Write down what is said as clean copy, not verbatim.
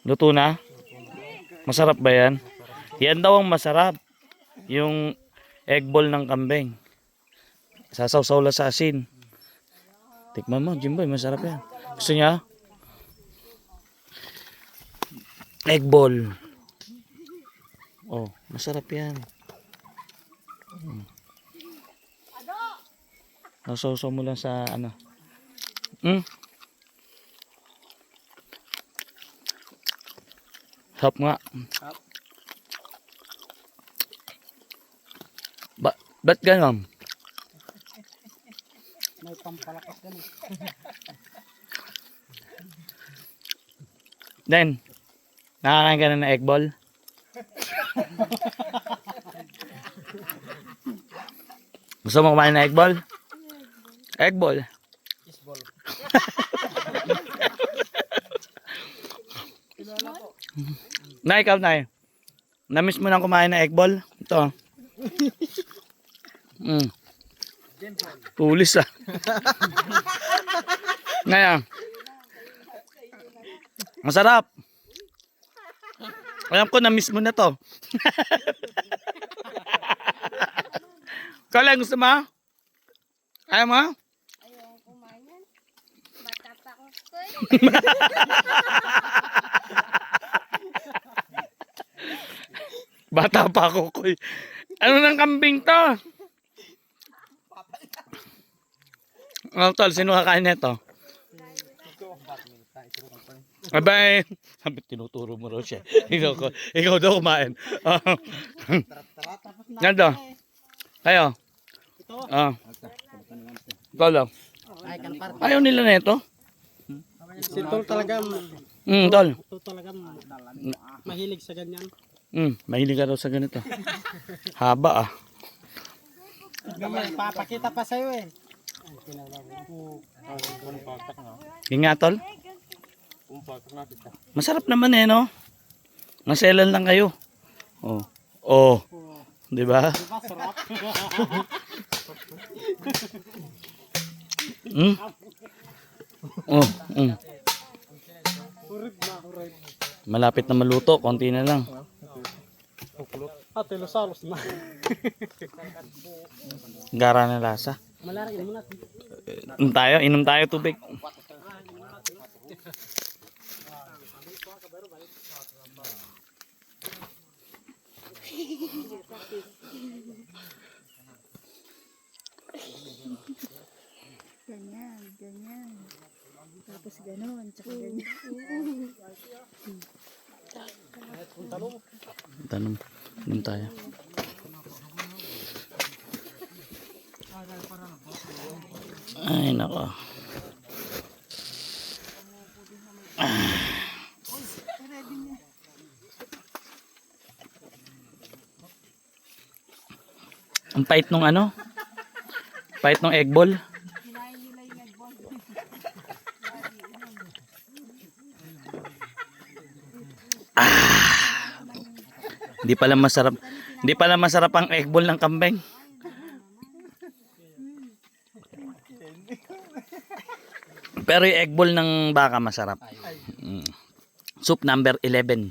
Luto na? Masarap ba yan? Yan daw ang masarap. Yung egg ball ng kambing. Sasawsaw lang sa asin. Tikman mo, Jimboy, masarap yan. Gusto niya? Egg ball. Oh, masarap yan. Sasawsaw mo lang sa ano. Sarap nga. Ba't ganon? May pampalakas ganun. Then, nakakain ka na ng egg ball? Gusto mo kumain ng egg ball? Egg ball? Isball. Na ikaw na na-miss mo nang kumain ng egg ball? Ito. Tulis ah. Ngayon. Masarap. Alam ko na-miss mo na to. Ikaw lang gusto mo? Ayaw mo? Ayaw kumain yan. Bata pa ako. Bata pa ako, Koy. Ano ng kambing to? Oh, tol, sino kakain nito? Abay, sabi tinuturo mo raw siya. Ikaw daw kumain. Yan daw. Kayo. Ikaw lang. Ayaw nila na ito. Si Tol talaga, Tol. mahilig sa ganyan. Mahilig ka daw sa ganito. Haba ah. Papakita pa sa'yo eh. Yung nga, Tol. Masarap naman eh, no? Naselan lang kayo. Oh. Oh. Di ba? Masarap. Oh. Malapit na maluto, konti na lang. Ate, lusalos na. Gara na lasa. Malaray mo na. Inom tayo tubig. Ganyan, ganyan. Tapos ganon, tsaka ganyan. Inom tayo. Ay, nako. Ang pait nung ano? Pait nung egg ball. Hindi pala masarap. Hindi pala masarap ang egg ball ng kambing. Pero yung egg ball ng baka masarap. Soup number 11.